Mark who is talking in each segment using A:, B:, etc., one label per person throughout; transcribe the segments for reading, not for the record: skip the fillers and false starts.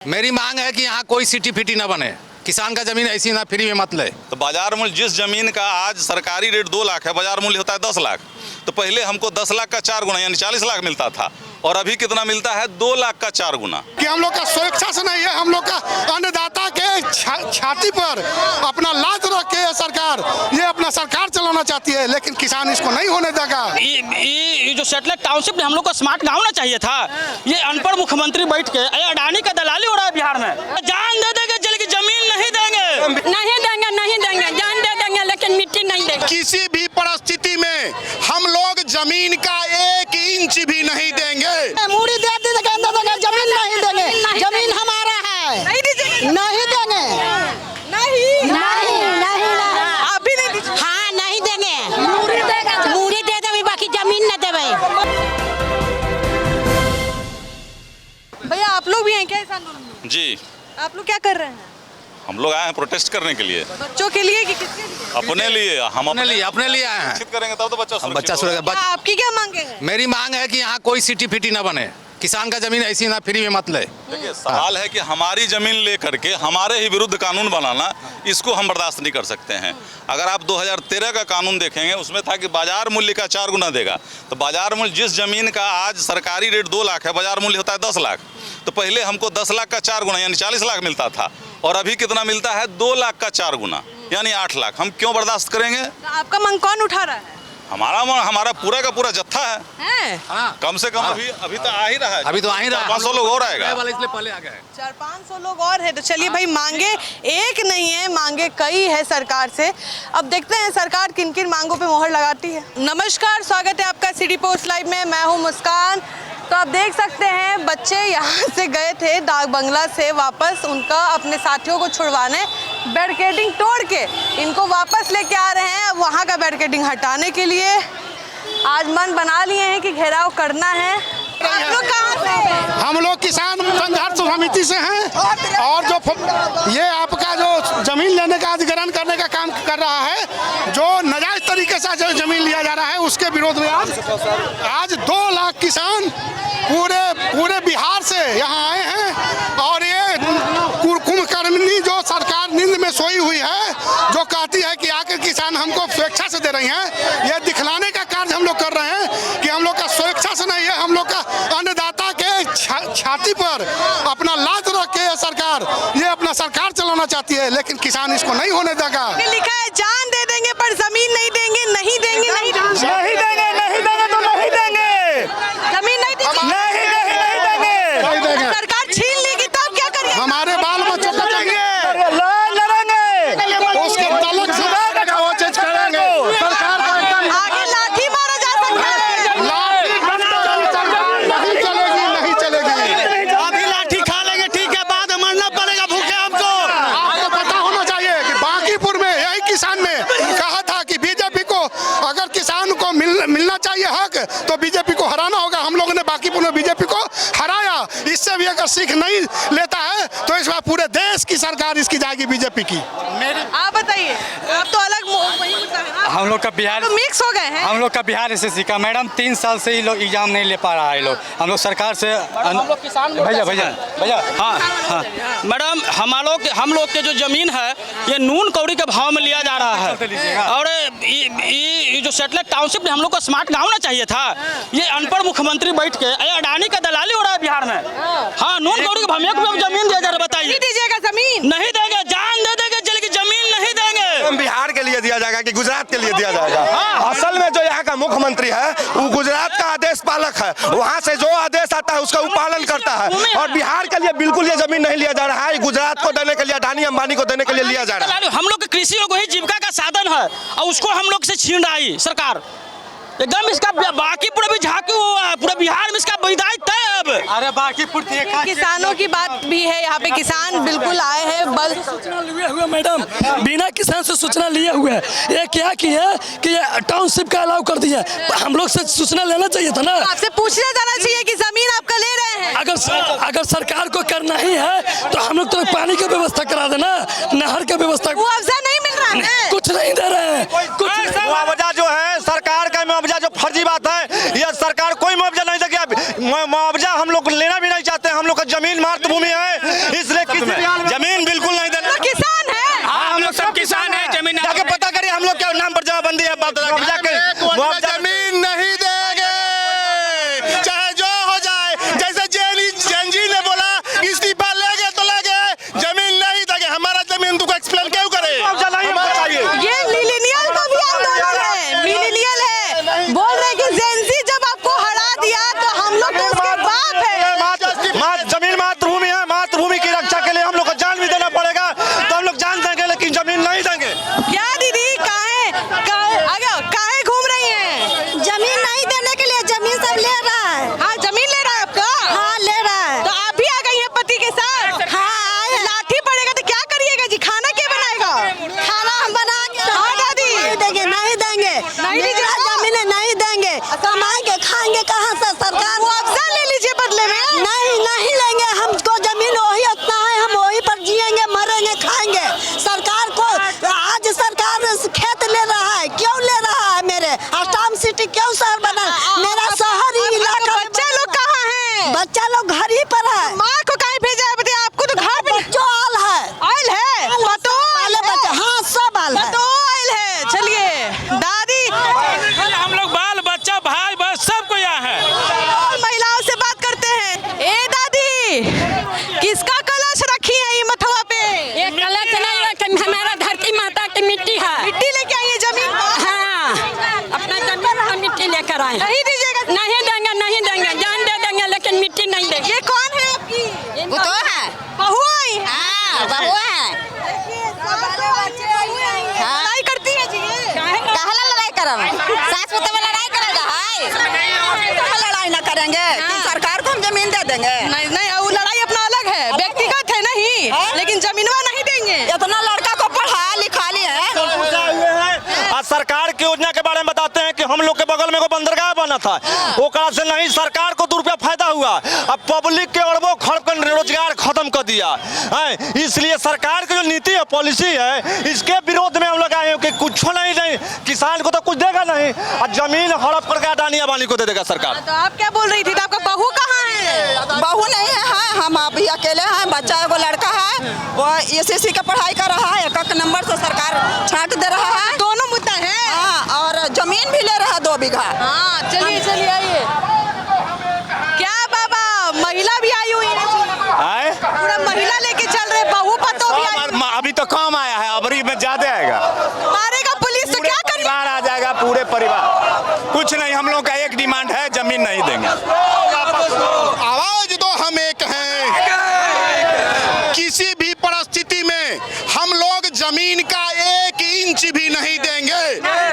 A: मेरी मांग है कि यहाँ कोई सिटी फिटी ना बने, किसान का जमीन ऐसी ना फ्री में मत ले।
B: तो बाजार मूल्य जिस जमीन का आज सरकारी रेट 2 लाख है, बाजार मूल्य होता है 10 लाख। तो पहले हमको 10 लाख का 4 गुना यानी 40 लाख मिलता था, और अभी कितना मिलता है? 2 लाख का 4 गुना।
C: कि हम लोग का स्वेच्छा से नहीं है, हम लोग का अन्नदाता के छाती पर अपना लाज रख के सरकार ये अपना सरकार चलाना चाहती है, लेकिन किसान इसको नहीं होने देगा।
D: ये जो सेटेलाइट टाउनशिप ने हम लोग को स्मार्ट गाँव ना चाहिए था। ये अनपढ़ मुख्यमंत्री बैठ के अडानी का दलाली हो रहा है बिहार में। जान दे देंगे, जल की जमीन नहीं देंगे,
E: नहीं देंगे, जान दे देंगे लेकिन मिट्टी नहीं देंगे।
C: किसी भी परिस्थिति में हम लोग जमीन का 1 इंच भी नहीं देंगे।
E: मूड़ी दे देंगे, जमीन नहीं देंगे, जमीन हमारा है, नहीं देंगे, नहीं देंगे, नहीं आप भी नहीं दीजिए। हाँ नहीं देंगे, मूड़ी दे देंगे, बाकी जमीन न देवे।
F: भैया आप लोग भी हैं क्या इस आंदोलन में?
B: जी,
F: आप लोग क्या कर रहे हैं?
B: हम लोग आए हैं प्रोटेस्ट करने के लिए।
F: बच्चों के लिए कि किसके लिए?
B: अपने लिए। हम
A: अपने लिए आए हैं।
B: सुरक्षित करेंगे तब तो बच्चा
A: सुरक्षित।
F: आपकी क्या मांगे हैं?
A: मेरी मांग है कि यहाँ कोई सिटी फिटी ना बने, किसान का जमीन ऐसी ना फ्री में मत ले।
B: देखिए, सवाल है कि हमारी जमीन लेकर के हमारे ही विरुद्ध कानून बनाना, इसको हम बर्दाश्त नहीं कर सकते हैं। अगर आप 2013 का कानून देखेंगे, उसमें था कि बाजार मूल्य का 4 गुना देगा। तो बाजार मूल्य जिस जमीन का आज सरकारी रेट 2 लाख है, बाजार मूल्य होता है 10 लाख। तो पहले हमको 10 लाख का 4 गुना यानी 40 लाख मिलता था, और अभी कितना मिलता है? 2 लाख का 4 गुना यानी 8 लाख। हम क्यों बर्दाश्त करेंगे?
F: तो आपका मांग कौन उठा रहा है?
B: हमारा पूरा का पूरा जत्था है।
A: हाँ।
B: कम से कम अभी तो आ ही रहा है।
A: अभी तो आ ही रहा है।
B: 500 लोग और आएगा।
A: इसलिए पहले आ गए।
F: 400-500 लोग और है। तो चलिए भाई, मांगे एक नहीं है, मांगे कई है सरकार से। अब देखते हैं सरकार किन किन मांगों पे मोहर लगाती है। नमस्कार, स्वागत है आपका सिटी पोस्ट लाइव में। मैं हूँ मुस्कान। तो आप देख सकते हैं बच्चे यहाँ से गए थे डाक बंगला से वापस उनका अपने साथियों को छुड़वाने, बैरिकेडिंग तोड़ के इनको वापस लेके आ रहे हैं वहाँ का बैरिकेडिंग हटाने के लिए। आज मन बना लिए हैं कि घेराव करना है। आप लोग कहाँ से?
C: हम लोग किसान संघर्ष समिति से हैं, और जो ये आपका जो जमीन लेने का अधिग्रहण करने का काम कर रहा है, जो नाजायज तरीके से जो जमीन लिया जा रहा है, उसके विरोध में आज 2 लाख किसान पूरे बिहार से यहाँ आए हैं। और ये कुंभकर्णी जो सरकार नींद में सोई हुई है, जो कहती है कि आकर किसान हमको स्वेच्छा से दे रही हैं, ये दिखलाने का कार्य हम लोग कर रहे हैं कि हम लोग का स्वेच्छा से नहीं है, हम लोग का अन्नदाता के छाती पर अपना लाज रख के सरकार ये अपना सरकार चलाना चाहती है, लेकिन किसान इसको नहीं होने देगा।
F: लिखा है जान दे देंगे पर जमीन नहीं देंगे, नहीं देंगे, नहीं देंगे,
D: नहीं देंगे तो नहीं देंगे,
F: जमीन नहीं देंगे,
C: नहीं देंगे।
F: सरकार छीन लेगी तब क्या करिए?
C: हमारे बाल बच्चों को देंगे, उसके तलक से वो चीज करेंगे। सरकार को एकदम
F: आगे लाठी मारा जा सकता है।
C: नहीं चलेगी।
D: अभी लाठी खा लेंगे, ठीक है, बाद में मरना पड़ेगा भूखे हमको।
C: आपको पता होना चाहिए कि बांकीपुर में यही किसान ने कहा था कि बीजेपी को अगर किसान को मिलना चाहिए हक, तो बीजेपी को हराना होगा। हम लोगों ने बांकीपुर में बीजेपी को हराया। इससे भी अगर सीख नहीं लेता है तो इस बार पूरे देश की सरकार इसकी जाएगी बीजेपी की।
F: आप बताइए, आप तो अलग वही मुद्दा है ना?
G: हम लोग का बिहार
F: तो मिक्स हो गए हैं।
G: हम लोग का बिहार एसएससी का मैडम 3 साल से ही लोग एग्जाम नहीं ले पा रहा है। लोग हम लोग सरकार से भैया
D: हाँ मैडम, हम लोग के जो जमीन है ये नून कौड़ी के भाव में लिया जा रहा है। और ये जो सेटेलाइट टाउनशिप ने हम लोग को स्मार्ट गाँव ना चाहिए था। ये अनपढ़ मुख्यमंत्री बैठ के अडानी का दलाली हो रहा है बिहार में। हाँ, नून कौड़ी के भाव में जमीन दिया जा रहा है, बताइए।
F: नहीं दीजिएगा जमीन,
D: नहीं देंगे, जान दे देंगे, जल की जमीन नहीं देंगे।
H: बिहार के लिए दिया जाएगा कि गुजरात के लिए दिया जाएगा? असल में जो यहाँ का मुख्यमंत्री है वो गुजरात का आदेश पालक है। वहाँ से जो आदेश आता है उसका वो पालन करता है, और बिहार के लिए बिल्कुल ये जमीन नहीं लिया जा रहा है। गुजरात को देने के लिए, अडानी अंबानी को देने के लिए लिया जा रहा है।
D: हम लोग कृषि लोग वही जीविका का साधन है, और उसको हम लोग से छीन रही है सरकार। एकदम इसका बाकी पूरा भी झांकी हुआ है, पूरा बिहार में इसका विदाई तय। अब
G: अरे बांकीपुर
F: किसानों की बात भी है यहाँ पे। किसान बिल्कुल आए हैं, बल
I: सूचना लिए हुए मैडम, बिना किसान से सूचना लिए हुए ये क्या किया कि ये टाउनशिप का अलाउ कर दिया। हम लोग से सूचना लेना चाहिए था ना।
F: आपसे पूछना जाना चाहिए कि जमीन आपका ले रहे हैं।
I: अगर सरकार को करना ही है तो हम लोग तो पानी की व्यवस्था करा देना, नहर की व्यवस्था।
F: मुआवजा नहीं मिल रहा है,
I: कुछ नहीं दे रहे हैं। कुछ
H: मुआवजा जो है सरकार का मुआवजा जो फर्जी बात है, ये सरकार कोई मुआवजा नहीं देगी। मुआवजा हम लोग लेना भी नहीं चाहते। हम लोग का जमीन मातृभूमि है, इसलिए जमीन बिल्कुल नहीं देना।
F: किसान है,
D: हम लोग सब किसान हैं। जमीन
H: जाके पता करिए हम लोग क्या नाम पर जमाबंदी है। मुआवजा
C: जमीन नहीं देंगे, चाहे जो हो जाए। जैसे जेएनजी ने बोला इस्तीफा लेंगे तो लेंगे, जमीन नहीं देंगे। हमारा जमीन तुमको एक्सप्लेन क्यों करे?
F: ये मिलेनियल का भी आंदोलन है, मिलेनियल है। बोल रहे कि जेएनजी जब आपको हरा दिया तो हम लोग तो उसके बाप है।
H: जमीन मातृभूमि है, मातृभूमि की रक्षा के लिए हम लोग को जान भी देना पड़ेगा। तो हम लोग जान देंगे लेकिन जमीन नहीं देंगे।
F: क्या दीदी काहे घूम रही हैं?
E: जमीन नहीं देने के लिए, जमीन सब ले रहा है।
F: हाँ, जमीन ले रहा है आपका?
E: हाँ, ले रहा है।
F: तो आप भी आ गई हैं पति के साथ?
E: हाँ,
F: लाठी पड़ेगा तो क्या करिएगा जी? खाना क्या बनाएगा?
E: खाना हम बना के
F: हाँ दादी,
E: नहीं देंगे, नहीं देंगे,
F: नहीं
E: मेरा
F: दीजिएगा?
E: जमीन नहीं देंगे। कमाएंगे खाएंगे कहाँ से? सरकार
F: मुआवजा ले लीजिए बदले में।
E: नहीं लेंगे। हमको जमीन वही उतना है, हम वही पर जिएंगे, मरेंगे, खाएंगे। सरकार को आज सरकार खेत ले रहा है, क्यों ले रहा है? मेरे अस्टाम सिटी क्यों शहर बना? मेरा शहरी इलाका।
F: बच्चा लोग कहाँ हैं?
E: बच्चा लोग घर ही पर है।
F: माँ को कहीं भेजा है? बताइए, आपको तो घर पे
E: बच्चों आल है,
F: आयल है, पतो
E: वाले बच्चे, हाँ सब आल है।
F: पतो आयल है। चलिए दादी,
D: हम लोग बाल बच्चा भाई बस सबको यहाँ है।
F: और महिलाओं से बात करते हैं। ए दादी, किसका कलश रखी है ये मथवा पे?
E: ये कलश नहीं है, हमारा धरती माता की मिट्टी है।
F: मिट्टी लेके आई है जमीन पर?
E: हाँ, अपना जमीन का मिट्टी लेकर आए।
F: नहीं दीजिएगा?
E: नहीं देंगे, नहीं देंगे, जान दे देंगे लेकिन मिट्टी नहीं देंगे।
F: ये कौन है आपकी?
E: वो तो है,
F: बहू आई है?
E: हाँ बहू है। हाँ।
F: लड़ाई करती है जी ये?
E: कहला लड़ाई करब? सास पुते में लड़ाई करेगा है? लड़ाई ना करेंगे कि सरकार को हम जमीन दे देंगे?
F: नहीं, वो लड़ाई अपना अलग है, व्यक्तिगत है नहीं, लेकिन जमीनवा नहीं देंगे।
E: इतना लड़का को पढ़ा लिखा लिया है।
H: आज सरकार की योजना के बारे में बताते हैं कि हम लोग के बगल में एगो बंदरगाह बना था, ओकरा से नहीं सरकार को 2 रुपया फायदा हुआ। अब पब्लिक के अरबों खरब का रोजगार खत्म कर दिया है। इसलिए सरकार की जो नीति है, पॉलिसी है, इसके विरोध में हम लोग आए हैं कि कुछ नहीं, किसान को तो कुछ देगा नहीं और जमीन हड़प करके अडानी अंबानी को दे देगा सरकार।
F: तो आप क्या बोल रही थी? तो आपका बहू कहाँ है?
E: बहू नहीं है, हम अभी अकेले हैं। बच्चा एगो लड़का है, वो एसएससी का पढ़ाई कर रहा है, 1 नंबर से सरकार छांट दे रहा है।
F: दोनों मुद्दा है।
E: हाँ, और जमीन भी ले रहा है 2 बीघा।
F: हाँ, चलिए आइए। क्या बाबा, महिला भी आई हुई है? पूरा महिला लेके चल रहे, बहू पतो भी आई।
H: अभी तो कम आया है, अबरी में ज्यादा आएगा।
F: मारेगा पुलिस तो क्या करेगा?
H: परिवार आ जाएगा, पूरे परिवार। कुछ नहीं, हम लोग का एक डिमांड है, जमीन नहीं देंगे।
C: आवाज दो, हम एक हैं। किसी भी परिस्थिति में हम लोग जमीन का 1 इंच भी नहीं देंगे।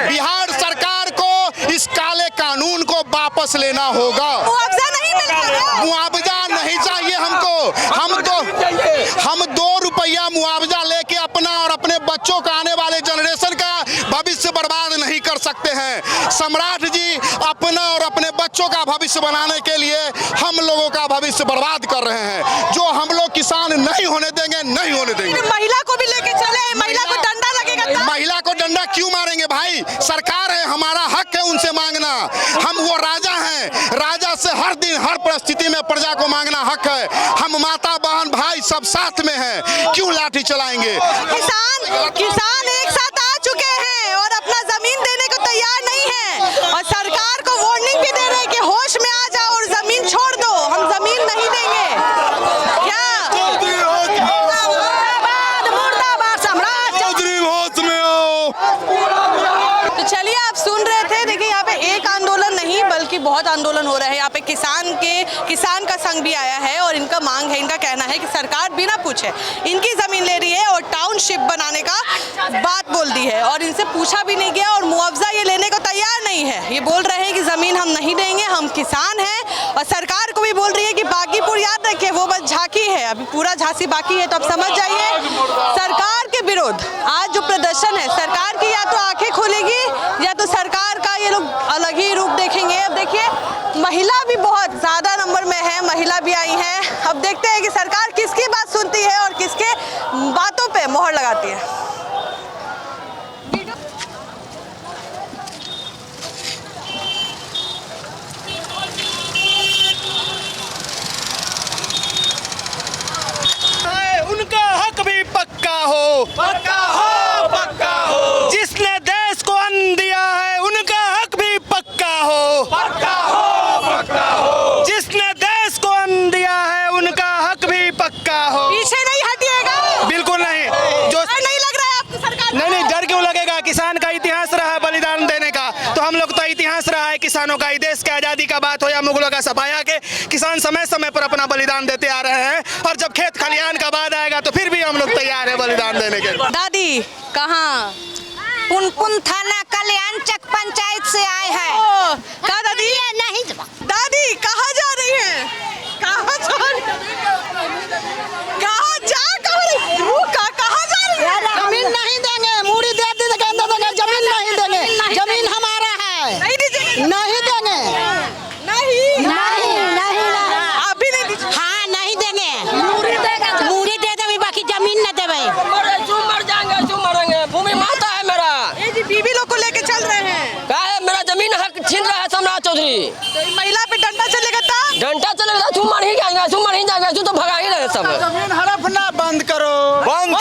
C: बिहार सरकार को इस काले कानून को वापस लेना होगा।
F: मुआवजा नहीं मिलेगा?
C: मुआवजा नहीं चाहिए हमको। हम 2 रुपया मुआवजा लेके अपना और अपने बच्चों का, आने वाले जनरेशन का भविष्य बर्बाद नहीं कर सकते हैं। सम्राट जी अपना और अपने बच्चों का भविष्य बनाने के लिए हम लोगों का भविष्य बर्बाद कर रहे हैं। जो हम लोग किसान नहीं होने देंगे, नहीं होने देंगे।
F: महिला को भी लेके चले, महिला को डंडा लगेगा तब?
C: महिला को डंडा क्यों मारेंगे भाई? सरकार है, हमारा हक है उनसे मांगना। हम वो राजा हैं, राजा से हर दिन हर परिस्थिति में प्रजा को मांगना हक है। हम माता बहन भाई सब साथ में हैं, क्यों लाठी चलाएंगे?
F: किसान एक साथ आ चुके हैं और अपना जमीन देने को तैयार नहीं है, और सरकार को वार्निंग भी दे रहे हैं कि होश में आ जाओ और जमीन छोड़ दो, हम जमीन नहीं देंगे। क्या मुर्दाबाद सम्राट। तो चलिए, आप सुन रहे थे। देखिए, यहाँ पे एक आंदोलन नहीं बल्कि बहुत आंदोलन हो रहे हैं। यहाँ पे किसान का संघ भी आया है और इनका मांग है, इनका कहना है कि सरकार बिना पूछे इनकी जमीन ले रही है और टाउनशिप बनाने का बात बोल दी है, और इनसे पूछा भी नहीं गया और मुआवजा ये लेने को तैयार नहीं है। ये बोल रहे हैं कि जमीन हम नहीं देंगे, हम किसान हैं। और सरकार को भी बोल रही है कि बागीपुर याद रखिए, वो बस झांकी है, अभी पूरा झांसी बाकी है। तो अब समझ जाइए, सरकार के विरोध आज जो प्रदर्शन है, सरकार की या तो आंखें खोलेगी या तो सरकार का ये लोग अलग ही रूप देखेंगे। अब देखिए, महिला भी बहुत ज्यादा नंबर में है, महिला भी आई है। अब देखते हैं कि सरकार किसकी बात सुनती है और किसके बातों पे मोहर लगाती है।
H: पक्का हो, पक्का हो। जिसने देश को अन्न दिया है उनका हक भी पक्का हो, पक्का हो, पक्का हो। जिसने देश को अन्न दिया है उनका हक भी पक्का हो।
F: पीछे नहीं हटिएगा,
H: बिल्कुल नहीं। जो
F: नहीं लग रहा है आपकी सरकार?
H: नहीं, डर क्यों लगेगा? किसान का इतिहास रहा है बलिदान देने का, तो हम लोग तो इतिहास रहा है किसानों का। देश की आज़ादी का बात हो या मुगलों का सफाया के, किसान समय समय पर अपना बलिदान देते आ रहे हैं। और जब खेत खलिहान का बाद आएगा तो फिर भी हम लोग तैयार है बलिदान देने के लिए।
F: दादी कहाँ?
E: पुनपुन थाना कल्याण चक पंचायत से आए हैं।
F: ओ, कहाँ दादी?
E: नहीं
F: दादी कहाँ जा रही हैं? कहाँ जा रही हैं? कहाँ जा रही हैं?
E: जमीन नहीं देंगे, मूड़ी दे दी जमीन नहीं देंगे। जमीन हमारा है,
F: नहीं दीजिएगा?
E: नहीं देंगे,
F: नहीं
E: नहीं
F: आप भी नहीं दीजिए?
E: हाँ नहीं देंगे। मूड़ी दे देंगे, बाकी जमीन न देवे।
I: मर जाएंगे, क्यों मरेंगे? भूमि माता है मेरा।
F: ये जी बीवी लोग को लेके चल रहे हैं।
I: क्या है, मेरा जमीन हक छीन रहा है सम्राट चौधरी।
F: तो ये महिला पे डंडा चलेगा था?
I: घंटा चलेगा, तू मर ही जाएगा, तू मर ही जाएगा, तू तो भगा ही रहे सब।
H: जमीन हड़पना बंद करो, बंद